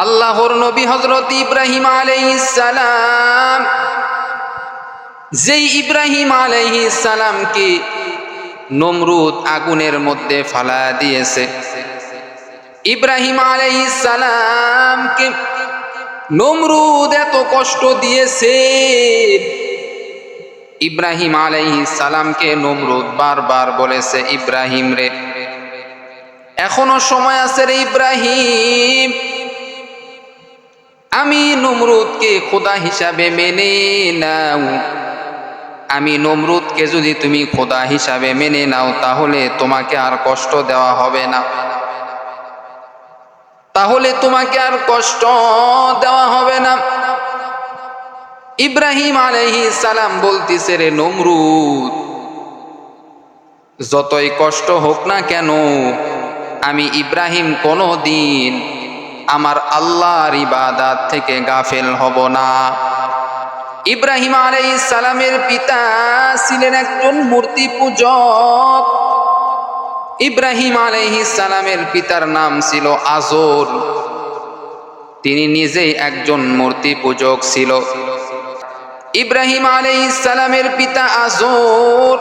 আল্লাহর নবী হযরত ইব্রাহিম আলাইহিস সালাম, যেই ইব্রাহিম আলাইহিস সালামকে নমরুদ আগুনের মধ্যে ফালায়া দিয়েছে, ইব্রাহিম আলাইহিস সালামকে নমরুদ এত কষ্ট দিয়েছে, ইব্রাহিম আলাইহিস সালামকে নমরুদ বারবার বলেছে, ইব্রাহিম রে, এখনো সময় আছে রে ইব্রাহিম, আমি নমরুদকে খোদা হিসাবে মেনে নাও, আমি নমরুদকে যদি তুমি খোদা হিসাবে মেনে নাও তাহলে তোমাকে আর কষ্ট দেওয়া হবে না, তাহলে তোমাকে আর কষ্ট দেওয়া হবে না। ইব্রাহিম আলাইহিস সালাম বলতেছে, রে নমরুদ, যতই কষ্ট হোক না কেন আমি ইব্রাহিম কোনোদিন আমার আল্লাহর ইবাদত থেকে গাফেল হব না। ইব্রাহিম আলাইহিস সালামের পিতা ছিলেন একজন মূর্তি পূজক। ইব্রাহিম আলাইহিস সালামের পিতার নাম ছিল আজর। তিনি নিজেই একজন মূর্তি পূজক ছিল। ইব্রাহিম আলাইহিস সালামের পিতা আজর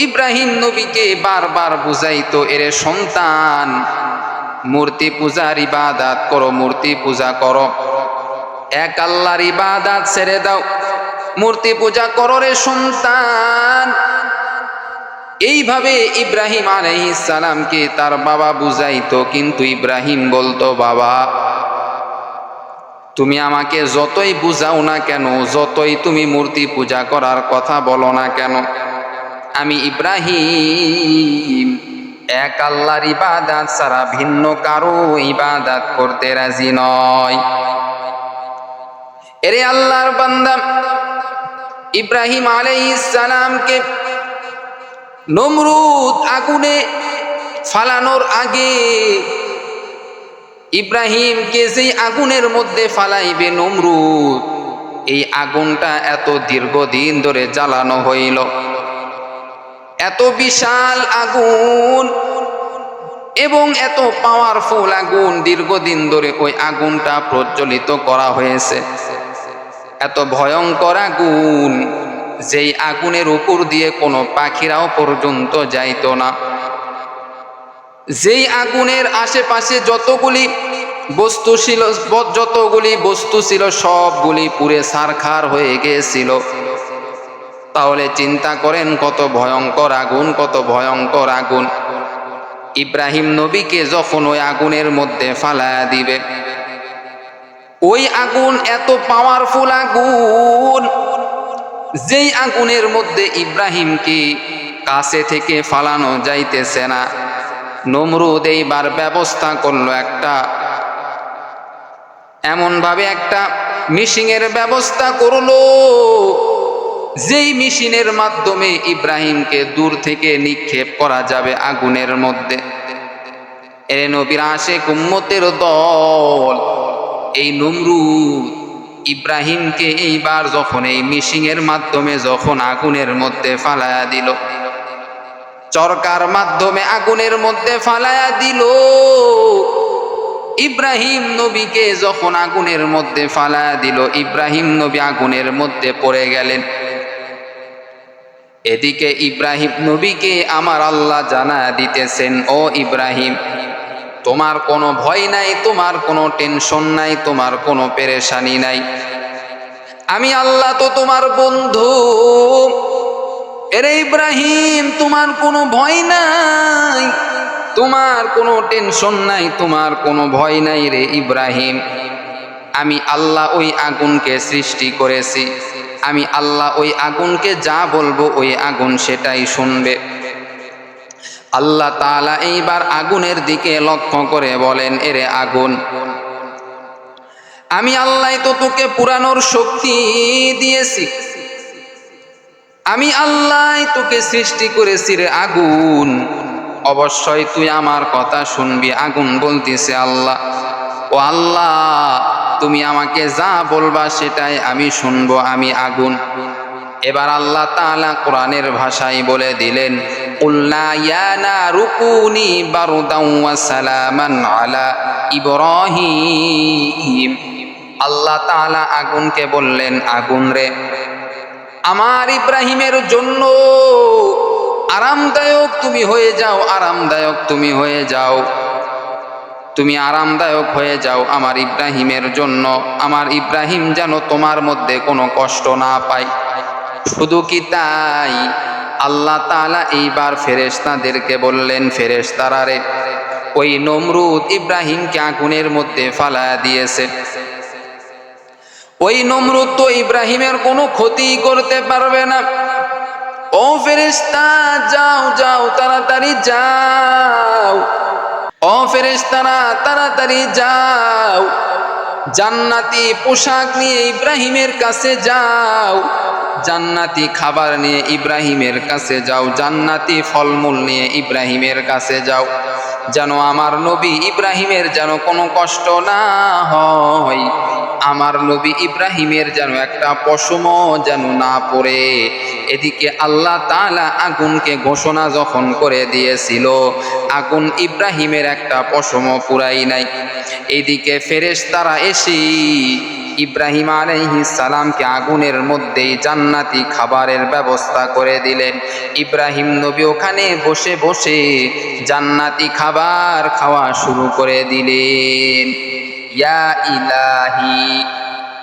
ইব্রাহিম নবীকে বারবার বুঝাইতো, এরে সন্তান, মূর্তি পূজার ইবাদত করো, মূর্তি পূজা করো, এক আল্লাহর ইবাদত ছেড়ে দাও, মূর্তি পূজা করো রে সন্তান। এইভাবে ইব্রাহিম আলাইহিস সালামকে তার বাবা বুঝাইতো, কিন্তু ইব্রাহিম বলতো, বাবা তুমি আমাকে যতই বুঝাও না কেন, যতই তুমি মূর্তি পূজা করার কথা বলো না কেন, আমি ইব্রাহিম এক আল্লাহর ইবাদত ছাড়া ভিন্ন কারো ইবাদত করতে রাজি নয়। এরে আল্লাহর বান্দা, ইব্রাহিম আলাইহিস সালামকে নমরুদ আগুনে ফালানোর আগে, ইব্রাহিমকে যেই আগুনের মধ্যে ফালাইবে নমরুদ, এই আগুনটা এত দীর্ঘদিন ধরে জ্বালানো হইল, এত বিশাল আগুন এবং এত পাওয়ারফুল আগুন, দীর্ঘদিন ধরে ওই আগুনটা প্রজ্বলিত করা হয়েছে। এত ভয়ঙ্কর আগুন, যেই আগুনের উপর দিয়ে কোনো পাখিরাও পর্যন্ত যাইতো না। যেই আগুনের আশেপাশে যতগুলি বস্তু ছিল সবগুলি পুড়ে ছারখার হয়ে গিয়েছিল। তাহলে চিন্তা করেন কত ভয়ঙ্কর আগুন, কত ভয়ঙ্কর আগুন। ইব্রাহিম নবীকে যখন ওই আগুনের মধ্যে ফালায়া দিবে, ওই আগুন এত পাওয়ারফুল আগুন, যেই আগুনের মধ্যে ইব্রাহিমকে কাছে থেকে ফালানো যাইতেছে না। নমরুদ এইবার ব্যবস্থা করলো, এমনভাবে একটা মিশিংয়ের ব্যবস্থা করলো, যেই মেশিনের মাধ্যমে ইব্রাহিমকে দূর থেকে নিক্ষেপ করা যাবে আগুনের মধ্যে। এ নবীর আশিক উম্মতের দল, এই নমরুদ ইব্রাহিমকে এইবার যখন এই মেশিনের মাধ্যমে যখন আগুনের মধ্যে ফালায়া দিল, চরকার মাধ্যমে আগুনের মধ্যে ফালায়া দিল, ইব্রাহিম নবীকে যখন আগুনের মধ্যে ফালায়া দিল, ইব্রাহিম নবী আগুনের মধ্যে পড়ে গেলেন। এদিকে ইব্রাহিম নবীকে আমার আল্লাহ জানায়া দিতেছেন, ও ইব্রাহিম, তোমার কোনো ভয় নাই, তোমার কোনো টেনশন নাই, তোমার কোনো পেরেশানি নাই, আমি আল্লাহ তো তোমার বন্ধু। এরে ইব্রাহিম, তোমার কোনো ভয় নাই, তোমার কোনো টেনশন নাই, তোমার কোনো ভয় নাই রে ইব্রাহিম। আমি আল্লাহ ওই আগুনকে সৃষ্টি করেছি, আমি আল্লাহ ওই আগুনকে যা বলবো ওই আগুন সেটাই শুনবে। আল্লাহ তাআলা এইবার আগুনের দিকে লক্ষ্য করে বলেন, এরে আগুন, আমি আল্লাহ তো তোকে পুরানোর শক্তি দিয়েছি, আমি আল্লাহ তোকে সৃষ্টি করেছি রে আগুন, অবশ্যই তুই আমার কথা শুনবি। আগুন বলতেছে, আল্লাহ, ও আল্লাহ, তুমি আমাকে যা বলবা সেটাই আমি শুনবো, আমি আগুন। এবার আল্লাহ তাআলা কোরআনের ভাষায় বলে দিলেন, কুলনা ইয়া নারু কুনি বারদাও ওয়া সালামান আলা ইব্রাহিম। আল্লাহ তাআলা আগুনকে বললেন, আগুন রে, আমার ইব্রাহিমের জন্য আরামদায়ক তুমি হয়ে যাও, আরামদায়ক তুমি হয়ে যাও, তুমি আরামদায়ক হয়ে যাও আমার ইব্রাহিমের জন্য। আমার ইব্রাহিম যেন তোমার মধ্যে কোনো কষ্ট না পায়। শুধু কি তাই, আল্লাহ তাআলা এইবার ফেরেশতাদেরকে বললেন, ফেরেশতারা রে, ওই নমরুদ ইব্রাহিমকে আগুনের মধ্যে ফালায়া দিয়েছে। ওই নমরুদ তো ইব্রাহিমের কোনো ক্ষতি করতে পারবে না। ও ফেরেশতা, যাও যাও, তাড়াতাড়ি যাও। ও ফেরেশতারা, তাড়াতাড়ি যাও, জান্নাতি পোশাক নিয়ে ইব্রাহিমের কাছে যাও, জান্নাতি খাবার নিয়ে ইব্রাহিমের কাছে যাও, জান্নাতি ফলমূল নিয়ে ইব্রাহিমের কাছে যাও, যেন আমার নবী ইব্রাহিমের যেন কোনো কষ্ট না হয়, আমার নবী ইব্রাহিমের যেন একটা পশমও যেন না পড়ে। এদিকে আল্লাহ তাআলা আগুনকে ঘোষণা যখন করে দিয়েছিল, আগুন ইব্রাহিমের একটা পশমও পুরাই নাই। এইদিকে ফেরেশতারা এসে ইব্রাহিম আলাইহিস সালামকে আগুনের মধ্যেই জান্নাতি খাবারের ব্যবস্থা করে দিলেন। ইব্রাহিম নবী ওখানে বসে বসে জান্নাতি খাবার খাওয়া শুরু করে দিলেন। ইয়া ইলাহি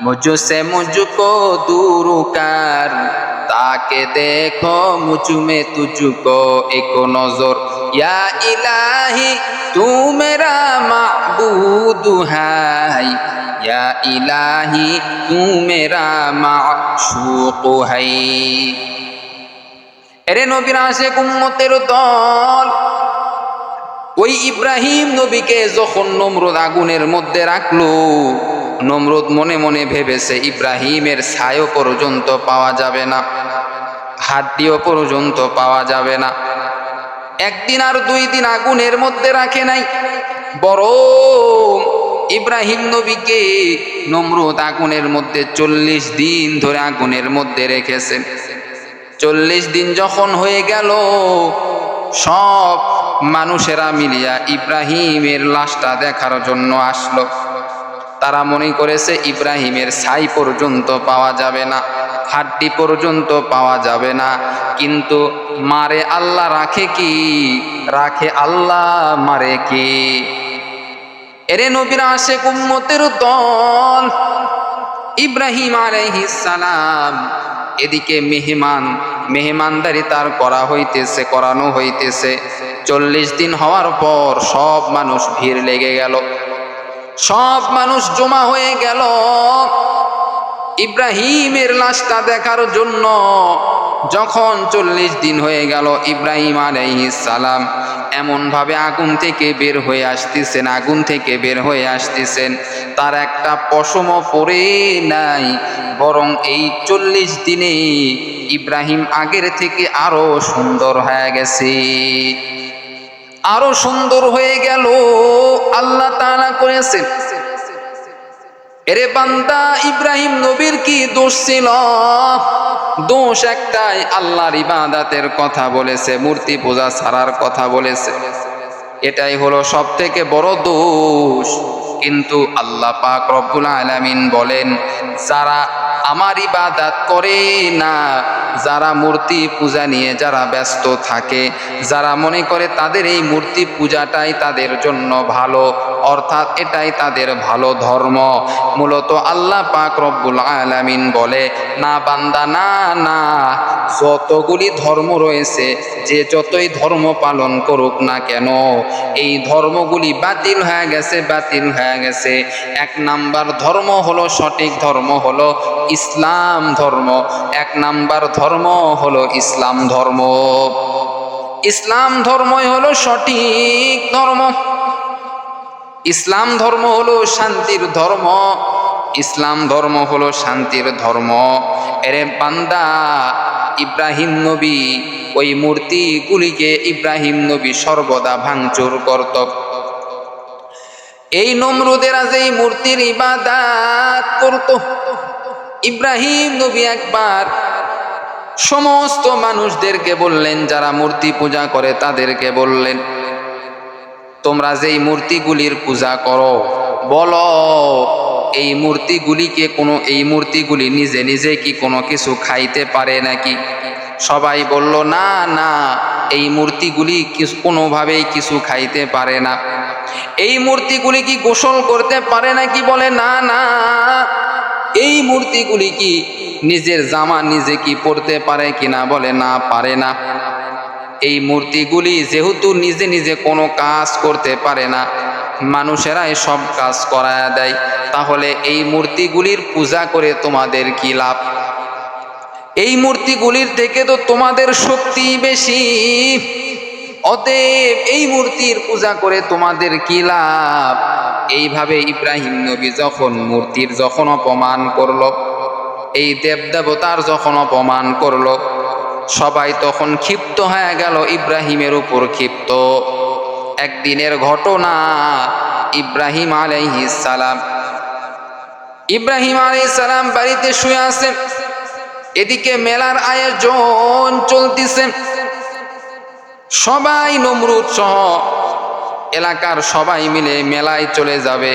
মুঝসে মুঝকো दूर कर, ताके देखो मुझ में तुझको एक नजर। या इलाही तू मेरा माबूद है, या इलाही तू मेरा माशूक है। এরে নবীর আশিক উম্মতের দল, ওই ইব্রাহিম নবীকে যখন নমরুদ আগুনের মধ্যে রাখলো, নমরুদ মনে মনে ভেবেছে ইব্রাহিমের ছায়া পর্যন্ত পাওয়া যাবে না, হাড্ডিও পর্যন্ত পাওয়া যাবে না। একদিন আর 2 দিন আগুনের মধ্যে রাখে নাই, বরং ইব্রাহিম নবীকে নমরুদ আগুনের মধ্যে 40 দিন ধরে আগুনের মধ্যে রেখেছেন। 40 দিন যখন হয়ে গেল, সব মানুষেরা মিলিয়া ইব্রাহিমের লাশটা দেখার জন্য আসলো। তারা মনে করেছে ইব্রাহিমের ছাই পর্যন্ত পাওয়া যাবে না, হাড্ডি পর্যন্ত পাওয়া যাবে না, কিন্তু মারে আল্লাহ রাখে কি, রাখে আল্লাহ, মারে কি। এরে নবীর আশিক উম্মতের দল, ইব্রাহিম আলাইহিস সালাম এদিকে মেহমানদারি তার করানো হইতেছে। 40 দিন হওয়ার পর সব মানুষ ভিড় লেগে গেল, সব মানুষ জমা হয়ে গেল ইব্রাহিমের লাশটা দেখার জন্য। যখন 40 দিন হয়ে গেল, ইব্রাহিম আলাইহিস সালাম এমন ভাবে আগুন থেকে বের হয়ে আসতেছেন, তার একটা পশমও পরে নাই, বরং এই 40 দিনে ইব্রাহিম আগের থেকে আরো সুন্দর হয়ে গেছে, আরো সুন্দর হয়ে গেল। আল্লাহ তাআলা করেছেন। এরে বান্দা, ইব্রাহিম নবীর কি দোষ ছিল? দোষ একটাই, আল্লাহর ইবাদতের কথা বলেছে, মূর্তি পূজা ছাড়ার কথা বলেছে, এটাই হলো সব থেকে বড় দোষ। কিন্তু আল্লাহ পাক রব্বুল আলামিন বলেন, যারা আমার ইবাদত করে না, যারা মূর্তি পূজা নিয়ে যারা ব্যস্ত থাকে, যারা মনে করে তাদের এই মূর্তি পূজাটাই তাদের জন্য ভালো, অর্থাৎ এটাই তাদের ভালো ধর্ম, মূলত আল্লাহ পাক রব্বুল আলামিন বলে, না বান্দা, না না, যতগুলি ধর্ম রয়েছে, যে যতই ধর্ম পালন করুক না কেন, এই ধর্মগুলি বাতিল হয়ে গেছে, বাতিল হয়ে গেছে। 1 নাম্বার ধর্ম হলো, সঠিক ধর্ম হলো ইসলাম ধর্ম। 1 নাম্বার ধর্ম হলো ইসলাম ধর্ম। ইসলাম ধর্মই হলো সঠিক ধর্ম। ইসলাম ধর্ম হলো শান্তির ধর্ম। ইসলাম ধর্ম হলো শান্তির ধর্ম। এরে বান্দা, ইব্রাহিম নবী ওই মূর্তিগুলিকে ইব্রাহিম নবী সর্বদা ভাঙচুর করত। এই নমরুদেরা যেই মূর্তির ইবাদত করত, ইব্রাহিম নবী একবার সমস্ত মানুষদেরকে বললেন, যারা মূর্তি পূজা করে তাদেরকে বললেন, তোমরা যেই মূর্তিগুলির পূজা করো, বলো এই মূর্তিগুলি নিজে নিজে কি কোনো কিছু খাইতে পারে নাকি? সবাই বলল, না না, এই মূর্তিগুলি কোনোভাবেই কিছু খাইতে পারে না। এই মূর্তিগুলি কি গোসল করতে পারে নাকি? বলে, না না, এই মূর্তিগুলি কি নিজের জামা নিজে কি পরতে পারে কিনা? বলে, না, পারে না। এই মূর্তিগুলি যেহেতু নিজে নিজে কোনো কাজ করতে পারে না, মানুষেরাই সব কাজ করায় দেয়, তাহলে এই মূর্তিগুলির পূজা করে তোমাদের কি লাভ? এই মূর্তিগুলির থেকে তো তোমাদের শক্তি বেশি, অতএব এই মূর্তির পূজা করে তোমাদের কি লাভ? এইভাবে ইব্রাহিম নবী যখন মূর্তির যখন অপমান করলো, এই দেবদেবতার যখন অপমান করলো, সবাই তখন ক্ষিপ্ত হয়ে গেল ইব্রাহিমের উপর ক্ষিপ্ত। একদিনের ঘটনা, ইব্রাহিম আলাইহিস সালাম বাড়িতে শুয়ে আছেন, এদিকে মেলার আয়োজন চলতেছে, সবাই নমরুদ সহ এলাকার সবাই মিলে মেলায় চলে যাবে।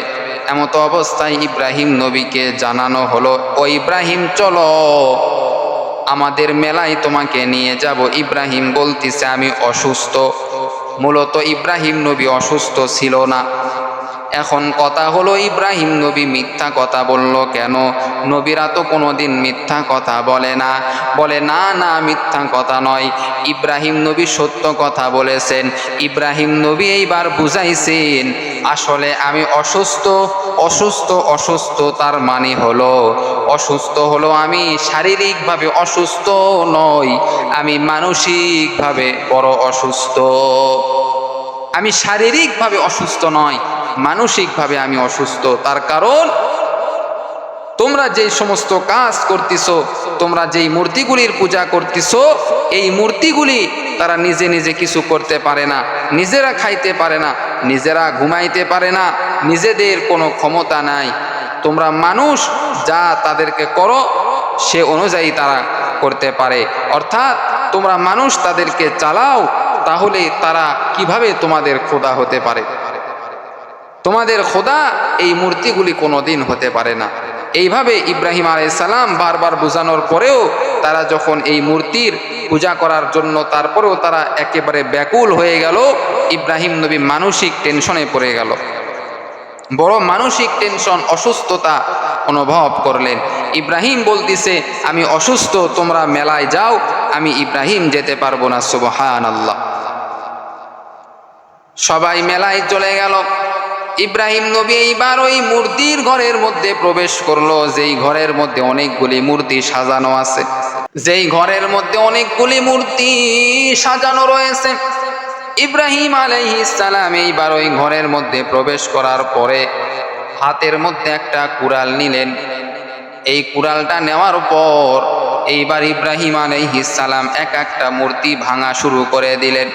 এমত অবস্থায় ইব্রাহিম নবীকে জানানো হলো, ও ইব্রাহিম, চলো আমাদের মেলায় তোমাকে নিয়ে যাব। ইব্রাহিম বলতেছে, আমি অসুস্থ। মূলত ইব্রাহিম নবী অসুস্থ ছিল না। এখন কথা হলো, ইব্রাহিম নবী মিথ্যা কথা বলল কেন? নবীরা তো কোনোদিন মিথ্যা কথা বলে না। বলে, না না, মিথ্যা কথা নয়, ইব্রাহিম নবী সত্য কথা বলেছেন। ইব্রাহিম নবী এইবার বুঝাইছেন, আসলে আমি অসুস্থ তার মানে হলো, অসুস্থ হলো আমি শারীরিকভাবে অসুস্থ নই, আমি মানসিকভাবে বড় অসুস্থ। আমি শারীরিকভাবে অসুস্থ নয়, মানসিকভাবে আমি অসুস্থ। তার কারণ, তোমরা যেই সমস্ত কাজ করতেছো, তোমরা যেই মূর্তিগুলির পূজা করতেছো, এই মূর্তিগুলি তারা নিজে নিজে কিছু করতে পারে না, নিজেরা খাইতে পারে না, নিজেরা ঘুমাইতে পারে না, নিজেদের কোনো ক্ষমতা নাই। তোমরা মানুষ যা তাদেরকে করো সে অনুযায়ী তারা করতে পারে। অর্থাৎ তোমরা মানুষ তাদেরকে চালাও, তাহলে তারা কিভাবে তোমাদের খোদা হতে পারে? তোমাদের খোদা এই মূর্তিগুলি কোনোদিন হতে পারে না। এইভাবে ইব্রাহিম আলাইহিস সালাম বারবার বোঝানোর পরেও তারা যখন এই মূর্তির পূজা করার জন্য, তারপরেও তারা একেবারে ব্যাকুল হয়ে গেল। ইব্রাহিম নবী মানসিক টেনশনে পড়ে গেল, বড় মানসিক টেনশন, অসুস্থতা অনুভব করলেন। ইব্রাহিম বলতেছে, আমি অসুস্থ, তোমরা মেলায় যাও, আমি ইব্রাহিম যেতে পারবো না। সুবহানাল্লাহ। সবাই মেলায় চলে গেল। ইব্রাহিম নবী এইবার ওই মূর্তির ঘরের মধ্যে প্রবেশ করলো, যেই ঘরের মধ্যে অনেকগুলি মূর্তি সাজানো আছে, সাজানো রয়েছে। ইব্রাহিম আলাইহিস সালাম এইবার ওই ঘরের মধ্যে প্রবেশ করার পরে হাতের মধ্যে একটা কুড়াল নিলেন। এই কুড়ালটা নেওয়ার পর এইবার ইব্রাহিম আলাইহিস সালাম এক একটা মূর্তি ভাঙা শুরু করে দিলেন।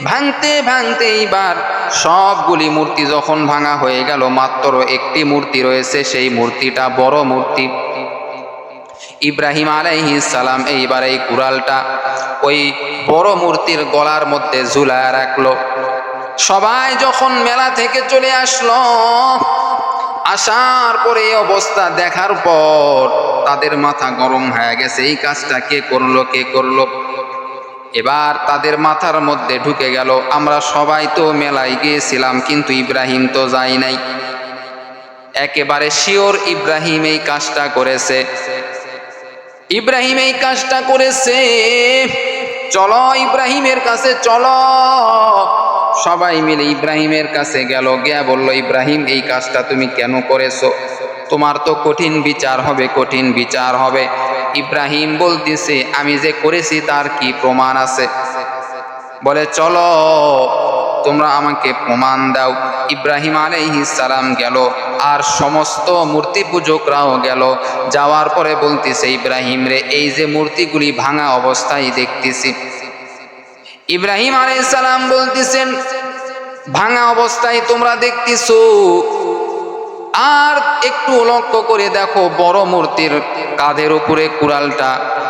ভাঙতে ভাঙতে এইবার সবগুলি মূর্তি যখন ভাঙা হয়ে গেল, মাত্র একটি মূর্তি রয়েছে, সেই মূর্তিটা বড় মূর্তি। ইব্রাহিম আলাইহিস সালাম এইবার এই কুড়ালটা ওই বড় মূর্তির গলার মধ্যে ঝুলায় রাখলো। সবাই যখন মেলা থেকে চলে আসলো, আসার পরে এই অবস্থা দেখার পর তাদের মাথা গরম হয়ে গেছে, এই কাজটা কে করলো। এবার তাদের মাথার মধ্যে ঢুকে গেল, আমরা সবাই তো মেলায় গিয়েছিলাম, কিন্তু ইব্রাহিম তো যায় নাই। একেবারে শিওর ইব্রাহিম এই কাজটা করেছে। চলো ইব্রাহিমের কাছে চলো। সবাই মিলে ইব্রাহিমের কাছে গেল, গিয়া বলল, ইব্রাহিম, এই কাজটা তুমি কেন করেছো? তোমার তো কঠিন বিচার হবে। ইব্রাহিম বলতেছে, আমি যে করেছি তার কি প্রমাণ আছে? বলে, চলো তোমরা আমাকে প্রমাণ দাও। ইব্রাহিম আলাইহিস সালাম গেল, আর সমস্ত মূর্তি পূজকরাও গেল। যাওয়ার পরে বলতেছে, ইব্রাহিম রে, এই যে মূর্তিগুলি ভাঙা অবস্থায় দেখতেছি। ইব্রাহিম আলাইহিস সালাম বলতেছেন, ভাঙা অবস্থায় তোমরা দেখতেছো, আর একটু লক্ষ্য করে দেখো বড় মূর্তির কাঁধের উপরে কুড়ালটা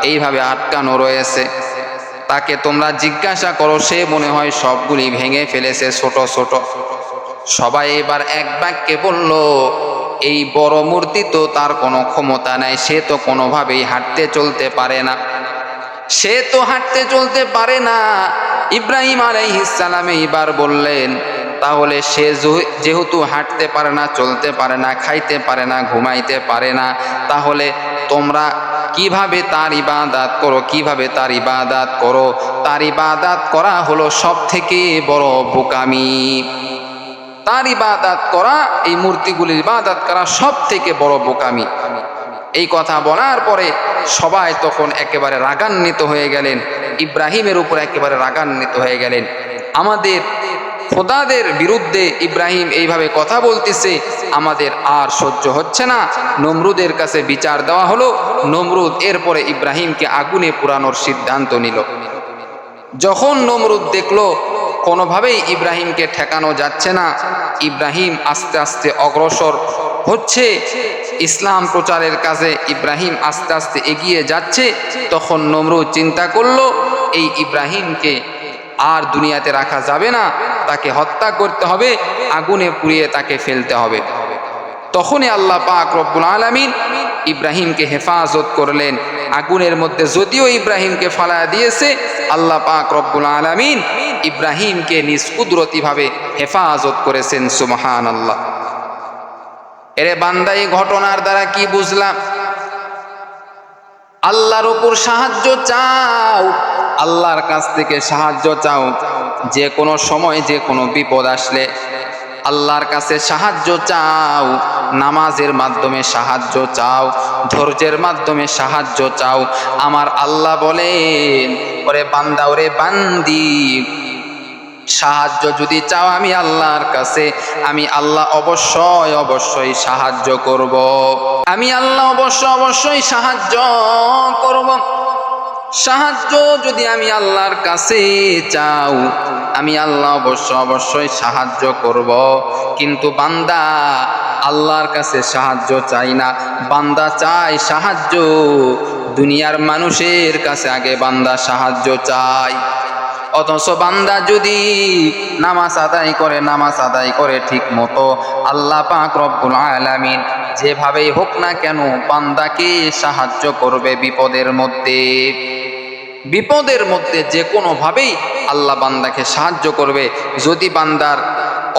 এইভাবে আটকানো রয়েছে। তাকে তোমরা জিজ্ঞাসা করো, সে মনে হয় সবগুলি ভেঙে ফেলেছে ছোট ছোট। সবাই এবার এক বাক্যে বলল, এই বড় মূর্তি তো তার কোনো ক্ষমতা নাই, সে তো কোনোভাবেই হাঁটতে চলতে পারে না, সে তো হাঁটতে চলতে পারে না। ইব্রাহিম আলাইহিস সালাম এইবার বললেন, তাহলে সে যেহেতু হাঁটতে পারে না, চলতে পারে না, খাইতে পারে না, ঘুমাইতে পারে না, তাহলে তোমরা কিভাবে তার ইবাদত করো, কিভাবে তার ইবাদত করো? তার ইবাদত করা হলো সব থেকে বড় বোকামি। তার ইবাদত করা, এই মূর্তিগুলির ইবাদত করা সব থেকে বড় বোকামি। এই কথা বলার পরে সবাই তখন একেবারে রাগান্বিত হয়ে গেলেন, ইব্রাহিমের উপর একেবারে রাগান্বিত হয়ে গেলেন। আমাদের খোদাদের বিরুদ্ধে ইব্রাহিম এইভাবে কথা বলতেছে, আমাদের আর সহ্য হচ্ছে না। নমরুদের কাছে বিচার দেওয়া হলো। নমরুদ এরপরে ইব্রাহিমকে আগুনে পোড়ানোর সিদ্ধান্ত নিল। যখন নমরুদ দেখলো কোনোভাবেই ইব্রাহিমকে ঠেকানো যাচ্ছে না, ইব্রাহিম আস্তে আস্তে অগ্রসর হচ্ছে, ইসলাম প্রচারের কাজে ইব্রাহিম আস্তে আস্তে এগিয়ে যাচ্ছে, তখন নমরুদ চিন্তা করলো এই ইব্রাহিমকে আর দুনিয়াতে রাখা যাবে না, তাকে হত্যা করতে হবে, আগুনে পুড়িয়ে তাকে ফেলতে হবে। তখনই আল্লাহ পাক রব্বুল আলামিন ইব্রাহিমকে হেফাজত করলেন। আগুনের মধ্যে যদিও ইব্রাহিমকে ফালায়া দিয়েছে, আল্লাহ পাক রব্বুল আলামিন ইব্রাহিমকে নিজ কুদরতিভাবে হেফাজত করেছেন। সুবহানাল্লাহ। এরে বান্দা, এই ঘটনার দ্বারা কি বুঝলাম? আল্লাহর উপর সাহায্য চাও, আল্লাহর কাছ থেকে সাহায্য চাও। যে কোনো সময় যে কোনো বিপদ আসলে আল্লাহর কাছে সাহায্য চাও, নামাজের মাধ্যমে সাহায্য চাও, ধৈর্যের মাধ্যমে সাহায্য চাও। আমার আল্লাহ বলেন, ওরে বান্দা, ওরে বান্দি, সাহায্য যদি চাও আমি আল্লাহর কাছে, আমি আল্লাহ অবশ্যই অবশ্যই সাহায্য করব। আমি আল্লাহ অবশ্যই সাহায্য করব। সাহায্য যদি আমি আল্লাহর কাছে চাও, আমি আল্লাহ অবশ্যই সাহায্য করব। কিন্তু বান্দা আল্লাহর কাছে সাহায্য চাই না, বান্দা চাই সাহায্য দুনিয়ার মানুষের কাছে। আগে বান্দা সাহায্য চাই। অথচ বান্দা যদি নামাজ আদায় করে ঠিক মতো, আল্লাহ পাক রব্বুল আলামিন যেভাবেই হোক না কেন বান্দাকে সাহায্য করবে। বিপদের মধ্যে যে কোনোভাবেই আল্লাহ বান্দাকে সাহায্য করবে। যদি বান্দার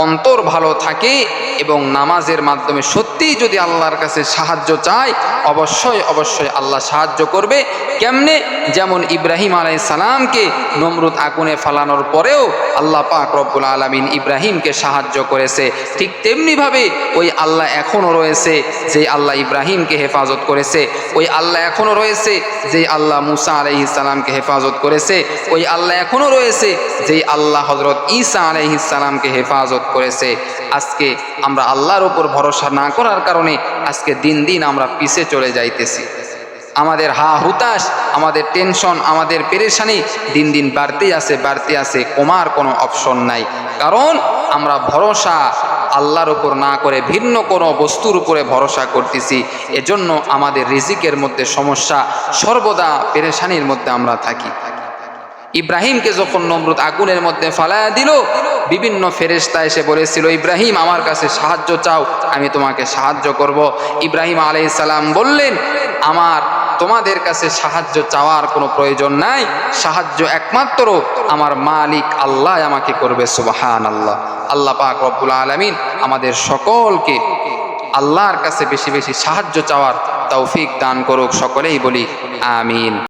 অন্তর ভালো থাকে এবং নামাজের মাধ্যমে সত্যিই যদি আল্লাহর কাছে সাহায্য চায়, অবশ্যই আল্লাহ সাহায্য করবে। কেমনে? যেমন ইব্রাহিম আলাইহিস সালামকে নমরুদ আগুনে ফালানোর পরেও আল্লাহ পাক রব্বুল আলামিন ইব্রাহিমকে সাহায্য করেছে, ঠিক তেমনিভাবে ওই আল্লাহ এখনও রয়েছে যে আল্লাহ ইব্রাহিমকে হেফাজত করেছে। ওই আল্লাহ এখনও রয়েছে যে আল্লাহ মুসা আলাইহিস সালামকে হেফাজত করেছে। ওই আল্লাহ এখনও রয়েছে যে আল্লাহ হযরত ঈসা আলাইহিস সালামকে হেফাজত করেছে। আজকে আমরা আল্লাহর উপর ভরসা না করার কারণে আজকে দিন দিন আমরা পিছে চলে যাইতেছি। আমাদের হুতাশ, আমাদের টেনশন, আমাদের পেরেশানি দিন দিন বাড়তেই আছে, কমার কোনো অপশন নাই। কারণ আমরা ভরসা আল্লাহর উপর না করে ভিন্ন কোনো বস্তুর উপরে ভরসা করতেছি। এজন্য আমাদের রিজিকের মধ্যে সমস্যা, সর্বদা পেরেশানির মধ্যে আমরা থাকি। ইব্রাহিমকে যখন নমরুদ আগুনের মধ্যে ফালায়া দিল, বিভিন্ন ফেরেশতা এসে বলেছিল, ইব্রাহিম আমার কাছে সাহায্য চাও, আমি তোমাকে সাহায্য করব। ইব্রাহিম আলাইহিস সালাম বললেন, আমার তোমাদের কাছে সাহায্য চাওয়ার কোনো প্রয়োজন নাই, সাহায্য একমাত্র আমার মালিক আল্লাহ আমাকে করবে। সুবহানাল্লাহ। আল্লাহ পাক রব্বুল আলামিন আমাদের সকলকে আল্লাহর কাছে বেশি বেশি সাহায্য চাওয়ার তৌফিক দান করুক। সকলেই বলি আমিন।